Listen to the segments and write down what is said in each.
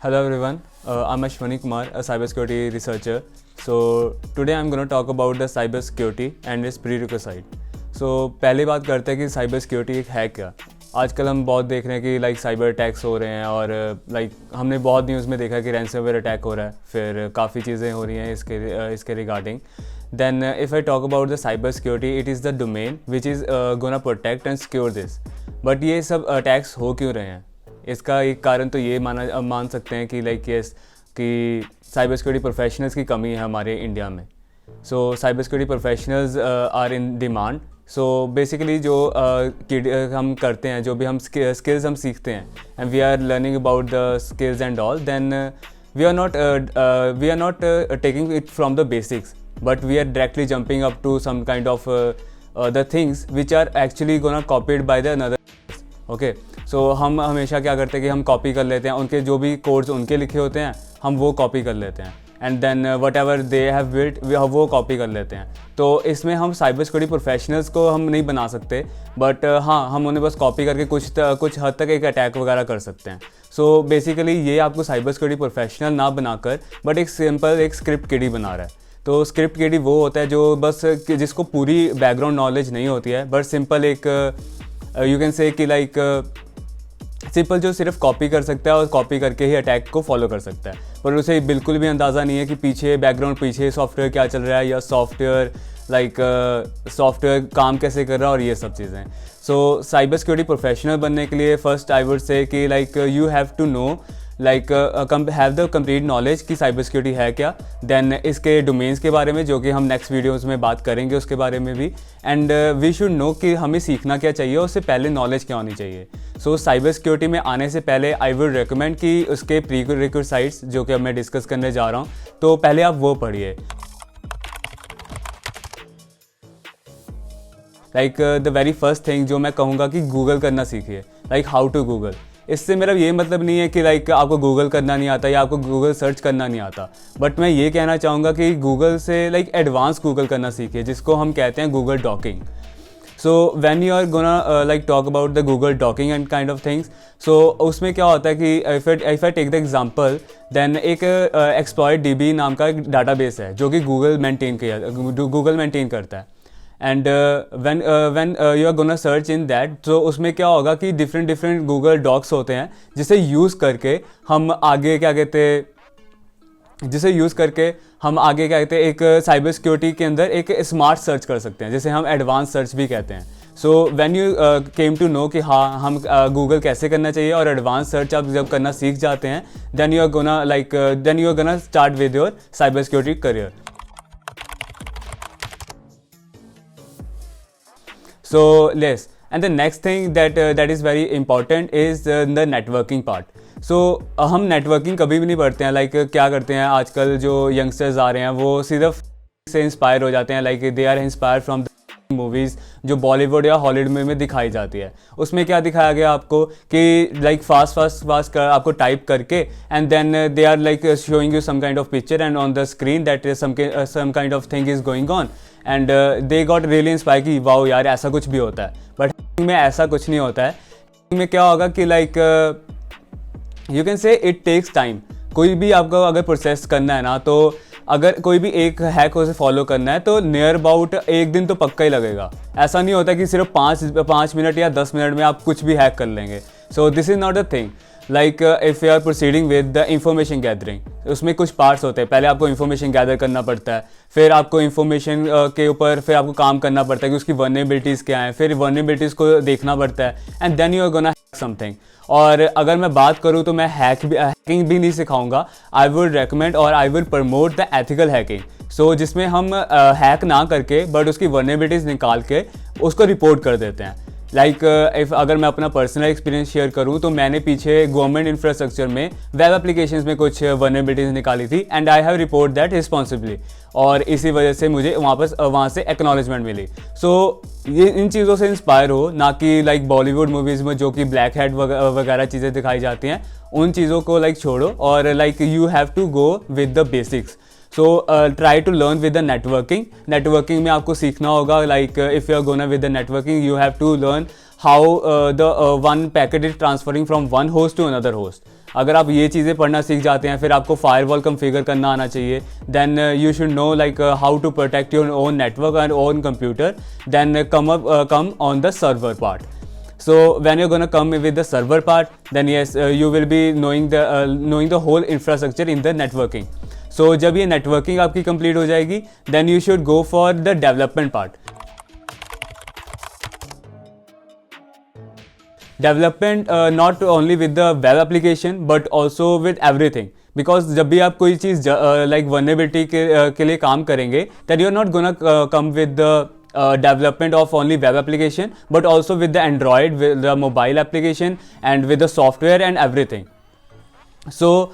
Hello everyone, I'm Ashwani Kumar, a cybersecurity researcher. So today I'm going to talk about the cybersecurity and its prerequisite. So पहले बात करते हैं कि cyber security एक है क्या। आजकल हम बहुत देख रहे हैं कि साइबर अटैक्स हो रहे हैं और हमने बहुत न्यूज़ में देखा कि रैंसमवेयर अटैक हो रहा है, फिर काफ़ी चीज़ें हो रही हैं इसके regarding. Then if I talk about the cyber security, it is the domain which is gonna protect and secure this. But ये सब अटैक्स हो क्यों रहे हैं? इसका एक कारण तो ये मान सकते हैं कि कि साइबर सिक्योरिटी प्रोफेशनल्स की कमी है हमारे इंडिया में। So cyber security professionals are in demand. So basically जो हम करते हैं, जो भी हम स्किल्स हम सीखते हैं and we are learning about the skills and all, then we are not taking it from the basics, but we are directly jumping up to some kind of the things which are actually gonna copied by the another. Okay, so हम हमेशा क्या करते हैं कि हम copy कर लेते हैं, उनके जो भी कोड्स उनके लिखे होते हैं हम वो कॉपी कर लेते हैं, and then whatever they have built वो कॉपी कर लेते हैं। तो इसमें हम साइबर सिक्योरिटी प्रोफेशनल्स को हम नहीं बना सकते, बट हाँ, हम उन्हें बस कॉपी करके कुछ हद तक एक अटैक वगैरह कर सकते हैं। सो बेसिकली ये आपको साइबर सिक्योरिटी प्रोफेशनल ना बनाकर बट एक सिंपल एक स्क्रिप्ट किडी बना रहा है। तो स्क्रिप्ट किडी वो होता है जो बस जिसको पूरी बैकग्राउंड नॉलेज नहीं होती है, बट सिंपल एक यू कैन से कि सिंपल जो सिर्फ कॉपी कर सकता है और कॉपी करके ही अटैक को फॉलो कर सकता है, पर उसे बिल्कुल भी अंदाज़ा नहीं है कि पीछे सॉफ्टवेयर क्या चल रहा है या सॉफ्टवेयर काम कैसे कर रहा है और ये सब चीज़ें। सो साइबर सिक्योरिटी प्रोफेशनल बनने के लिए फर्स्ट आई वुड से कि you have to know have the complete knowledge कि साइबर सिक्योरिटी है क्या, देन इसके डोमेन्स के बारे में जो कि हम नेक्स्ट वीडियोस में बात करेंगे उसके बारे में भी, एंड वी शुड नो कि हमें सीखना क्या चाहिए और उससे पहले नॉलेज क्या होनी चाहिए। सो साइबर सिक्योरिटी में आने से पहले आई वुड रिकमेंड कि उसके प्रीरिक्विजिट्स जो कि अब मैं डिस्कस करने जा रहा हूँ, तो पहले आप वो पढ़िए। द वेरी फर्स्ट थिंग जो मैं कहूँगा कि गूगल करना सीखिए, हाउ टू गूगल। इससे मेरा ये मतलब नहीं है कि आपको गूगल करना नहीं आता या आपको गूगल सर्च करना नहीं आता, बट मैं ये कहना चाहूँगा कि गूगल से एडवांस गूगल करना सीखिए, जिसको हम कहते हैं Google docking. So when you are gonna talk about the Google docking and kind of things, so उसमें क्या होता है कि if I take the example, then एक एक्सप्लॉइट डीबी नाम का एक डाटाबेस है जो कि गूगल मेंटेन करता है, and when you are gonna search in that, तो उसमें क्या होगा कि डिफरेंट गूगल डॉक्स होते हैं जिसे यूज़ करके हम आगे क्या कहते हैं एक साइबर सिक्योरिटी के अंदर एक स्मार्ट सर्च कर सकते हैं, जिसे हम एडवांस सर्च भी कहते हैं। So when you came to know कि हाँ हम गूगल कैसे करना चाहिए और एडवांस सर्च आप जब करना सीख जाते हैं, then you are gonna start with your cyber security career. So yes, and the next thing that is very important is the networking part. So हम नेटवर्किंग कभी भी नहीं पढ़ते हैं, क्या करते हैं आजकल जो यंगस्टर्स आ रहे हैं वो सिर्फ से इंस्पायर हो जाते हैं, they are inspire from the movies जो बॉलीवुड या हॉलीवुड में दिखाई जाती है। उसमें क्या दिखाया गया आपको कि फास्ट आपको टाइप करके, and then they are showing you some kind of picture and on the screen that some kind of thing is going on, and they got really inspire कि वाओ यार ऐसा कुछ भी होता है, बट में ऐसा कुछ नहीं होता है। में क्या होगा कि you can say it takes time. कोई भी आपको अगर प्रोसेस करना है ना, तो अगर कोई भी एक हैक उसे फॉलो करना है तो नियर अबाउट एक दिन तो पक्का ही लगेगा। ऐसा नहीं होता कि सिर्फ 5 मिनट या 10 मिनट में आप कुछ भी हैक कर लेंगे। So this is not a thing. If you are proceeding with the information gathering, उसमें कुछ पार्ट्स होते हैं। पहले आपको इंफॉर्मेशन गैदर करना पड़ता है, फिर आपको इंफॉर्मेशन के ऊपर फिर आपको काम करना पड़ता है कि उसकी वल्नरेबिलिटीज़ क्या हैं, फिर वल्नरेबिलिटीज़ को देखना पड़ता है, and then you are gonna hack something. और अगर मैं बात करूँ तो मैं हैकिंग भी नहीं सिखाऊंगा। आई वुड रेकमेंड और I will promote the ethical hacking. So जिसमें हम हैक ना करके बट उसकी वल्नरेबिलिटीज़ निकाल के उसको रिपोर्ट कर देते हैं। अगर मैं अपना पर्सनल एक्सपीरियंस शेयर करूं तो मैंने पीछे गवर्नमेंट इंफ्रास्ट्रक्चर में वेब एप्लीकेशंस में कुछ वल्नरेबिलिटीज़ निकाली थी, and I have report that responsibly, और इसी वजह से मुझे वहाँ से एक्नॉलेजमेंट मिली। सो ये इन चीज़ों से इंस्पायर हो, ना कि बॉलीवुड मूवीज़ में जो कि ब्लैक हैट वगैरह चीज़ें दिखाई जाती हैं, उन चीज़ों को छोड़ो, और you have to go with the basics. So try to learn with the networking में आपको सीखना होगा, if you are gonna with the networking you have to learn how the one packet is transferring from one host to another host. अगर आप ये चीज़ें पढ़ना सीख जाते हैं, फिर आपको फायरवॉल कॉन्फ़िगर करना आना चाहिए, then you should know like how to protect your own network and own computer, then come on the server part. So when you're gonna come with the server part, then yes, you will be knowing the whole infrastructure in the networking. So जब ये networking आपकी complete हो जाएगी, then you should go for the development part. Development not only with the web application but also with everything. Because जब भी आप कोई चीज़ like vulnerability के लिए काम करेंगे, that you are not gonna come with the development of only web application but also with the Android, with the mobile application and with the software and everything. So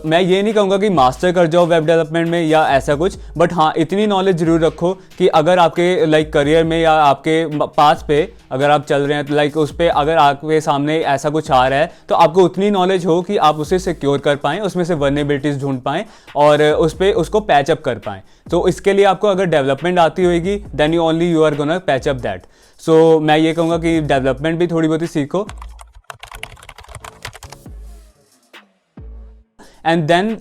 मैं ये नहीं कहूँगा कि master कर जाओ वेब डेवलपमेंट में या ऐसा कुछ, बट हाँ इतनी नॉलेज ज़रूर रखो कि अगर आपके लाइक करियर में या आपके पास पे अगर आप चल रहे हैं तो लाइक उस पर अगर आपके सामने ऐसा कुछ आ रहा है तो आपको उतनी नॉलेज हो कि आप उसे सिक्योर कर पाएँ, उसमें से वल्नरेबिलिटीज़ ढूंढ पाएँ और उस पर उसको पैचअप कर पाएँ. तो इसके लिए आपको अगर डेवलपमेंट आती होगी then you are gonna patch up that. So मैं ये कहूँगा कि डेवलपमेंट भी थोड़ी बहुत ही सीखो. एंड देन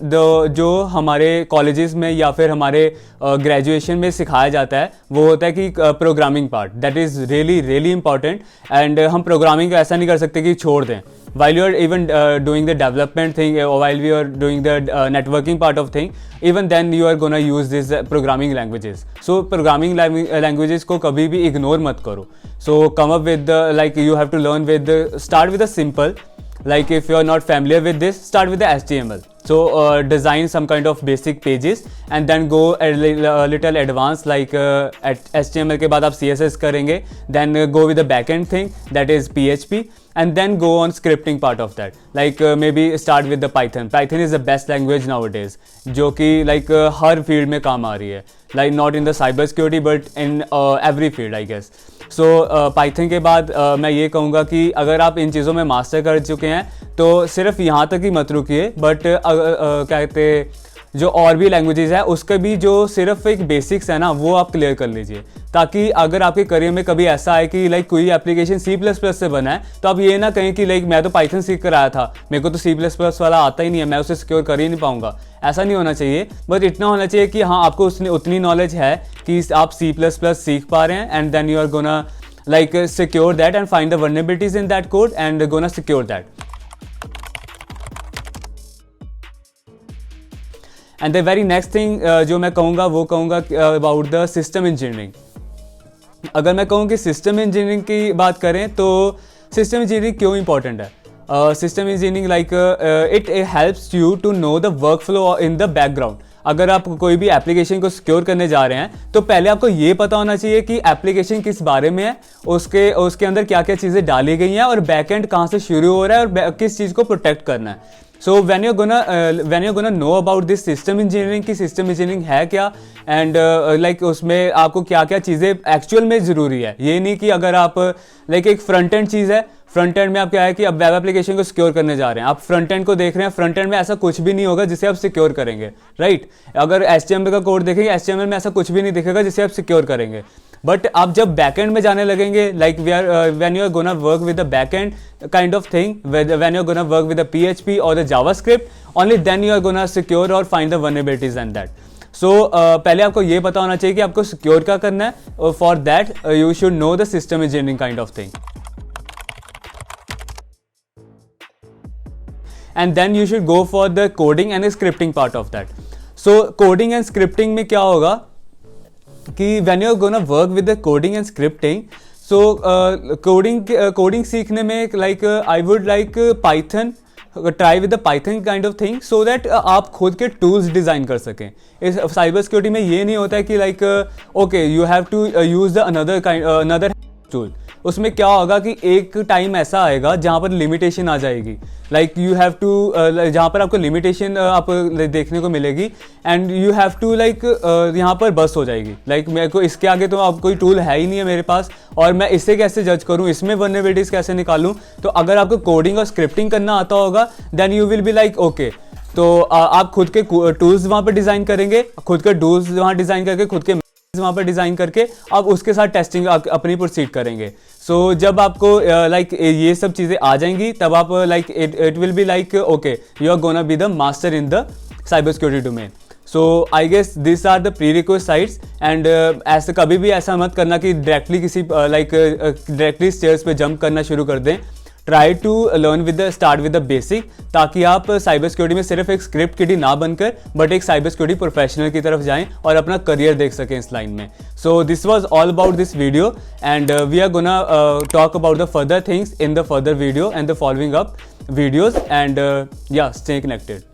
जो हमारे कॉलेजेस में या फिर हमारे ग्रेजुएशन में सिखाया जाता है वो होता है कि programming part, that is really important. And हम प्रोग्रामिंग को ऐसा नहीं कर सकते कि छोड़ दें. while you are even doing the development thing, while we are doing the networking part of thing, even then you are gonna use these programming languages. So programming languages को कभी भी ignore मत करो. So come up with the, like you have to learn with the, start with a simple, like if you are not familiar with this, start with the HTML. So design some kind of basic pages and then go a little advanced, like at HTML के बाद आप CSS करेंगे, then go with the backend thing, that is PHP, and then go on scripting part of that, like maybe start with the Python. Python is the best language nowadays, जो कि like हर field में काम आ रही है, like not in the cyber security but in every field I guess. So Python के बाद मैं ये कहूँगा कि अगर आप इन चीज़ों में मास्टर कर चुके हैं तो सिर्फ यहाँ तक ही मत रुकिए, बट क्या कहते जो और भी लैंग्वेजेस है उसके भी जो सिर्फ एक बेसिक्स है ना वो आप क्लियर कर लीजिए, ताकि अगर आपके करियर में कभी ऐसा है कि लाइक कोई एप्लीकेशन C++ से बना है तो आप ये ना कहें कि लाइक मैं तो पाइथन सीख कर आया था, मेरे को तो C++ वाला आता ही नहीं है, मैं उसे सिक्योर कर ही नहीं पाऊंगा. ऐसा नहीं होना चाहिए, बट इतना होना चाहिए कि हाँ आपको उतनी नॉलेज है कि आप C++ सीख पा रहे हैं and then you are gonna like secure that and find the vulnerabilities in that code and gonna secure that. And the very next thing जो मैं कहूँगा वो कहूँगा about the system engineering. अगर मैं कहूँ कि system engineering की बात करें तो system engineering क्यों important है? System engineering like it helps you to know the workflow in the background. अगर आप कोई भी एप्लीकेशन को सिक्योर करने जा रहे हैं तो पहले आपको ये पता होना चाहिए कि एप्लीकेशन किस बारे में है, उसके अंदर क्या क्या चीज़ें डाली गई हैं और बैकएंड कहाँ से शुरू हो रहा है और किस चीज़ को प्रोटेक्ट करना है. सो when you gonna know about this system engineering कि सिस्टम इंजीनियरिंग है क्या एंड लाइक उसमें आपको क्या क्या चीज़ें एक्चुअल में ज़रूरी है. ये नहीं कि अगर आप लाइक एक फ्रंट एंड चीज़ है, फ्रंट एंड में आप क्या है कि अब वेब एप्लीकेशन को सिक्योर करने जा रहे हैं, आप फ्रंट एंड को देख रहे हैं, फ्रंट एंड में ऐसा कुछ भी नहीं होगा जिसे आप सिक्योर करेंगे, राइट. अगर HTML का कोड देखेंगे, HTML में ऐसा कुछ भी नहीं दिखेगा जिसे आप सिक्योर करेंगे. बट आप जब बैकएंड में जाने लगेंगे, like when you are gonna work with the backend kind of thing, when you are gonna work with the PHP और the JavaScript, only then you are gonna secure और find the vulnerabilities and that. So पहले आपको ये पता होना चाहिए कि आपको सिक्योर क्या करना है. For that you should know the system engineering kind of thing. And then you should go for the coding and the scripting part of that. So coding and scripting में क्या होगा कि when you're gonna work with the coding and scripting, so coding सीखने में like I would like Python, try with the Python kind of thing so that आप खुद के tools design कर सकें. इस साइबर सिक्योरिटी में ये नहीं होता है कि like okay you have to use the another tool. उसमें क्या होगा कि एक टाइम ऐसा आएगा जहाँ पर लिमिटेशन आ जाएगी, लाइक यू हैव टू, जहाँ पर आपको लिमिटेशन आप देखने को मिलेगी and you have to like यहाँ पर बस हो जाएगी, लाइक मेरे को इसके आगे तो अब कोई टूल है ही नहीं है मेरे पास और मैं इसे कैसे जज करूँ, इसमें वल्नरेबिलिटीज कैसे निकालूँ. तो अगर आपको कोडिंग और स्क्रिप्टिंग करना आता होगा then you will be like okay, तो आप खुद के टूल्स वहाँ पर डिज़ाइन करेंगे, खुद के टूल्स वहाँ डिज़ाइन करके खुद के वहाँ पर डिज़ाइन करके आप उसके साथ टेस्टिंग अपनी प्रोसीड करेंगे। सो जब आपको लाइक ये सब चीज़ें आ जाएंगी तब आप like it will be like okay you are gonna be the master in the cyber security domain. So I guess this are the prerequisites and ऐसे कभी भी ऐसा मत करना कि डायरेक्टली किसी डायरेक्टली स्टेयर्स पे जंप करना शुरू कर दें। Try to learn with the start with the basic, ताकि आप साइबर सिक्योरिटी में सिर्फ एक स्क्रिप्ट किडी ना बनकर बट एक साइबर सिक्योरिटी प्रोफेशनल की तरफ जाएं और अपना करियर देख सकें इस लाइन में। So this was all about this video and we are gonna talk about the further things in the further video and the following up videos and yeah, stay connected.